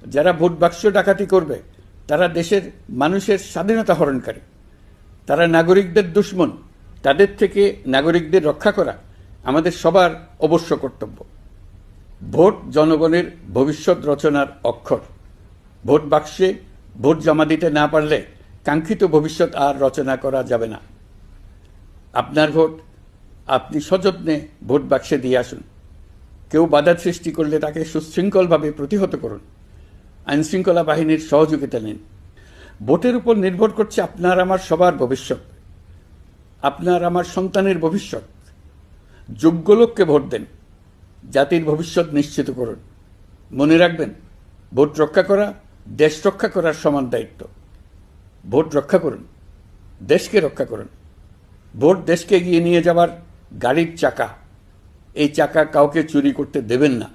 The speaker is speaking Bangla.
যারা ভোট বাক্স ডাকাতি করবে তারা দেশের মানুষের স্বাধীনতা হরণকারী, তারা নাগরিকদের দুশমন। তাদের থেকে নাগরিকদের রক্ষা করা আমাদের সবার অবশ্য কর্তব্য। ভোট জনগণের ভবিষ্যৎ রচনার অক্ষর। ভোট বাক্সে ভোট জমা দিতে না পারলে কাঙ্ক্ষিত ভবিষ্যৎ আর রচনা করা যাবে না। আপনার ভোট আপনি সযত্নে ভোট বাক্সে দিয়ে আসুন। কেউ বাধা সৃষ্টি করলে তাকে সুশৃঙ্খলভাবে প্রতিহত করুন। আইনশৃঙ্খলা বাহিনীর সহযোগিতা নিন। ভোটের উপর নির্ভর করছে আপনার আমার সবার ভবিষ্যৎ, আপনার আমার সন্তানের ভবিষ্যৎ। যোগ্য লোককে ভোট দেন, জাতির ভবিষ্যৎ নিশ্চিত করুন। মনে রাখবেন, ভোট রক্ষা করা দেশ রক্ষা করার সমান দায়িত্ব। ভোট রক্ষা করুন, দেশকে রক্ষা করুন। ভোট দেশকে এগিয়ে নিয়ে যাওয়ার গাড়ির চাকা। এই চাকা কাউকে চুরি করতে দেবেন না।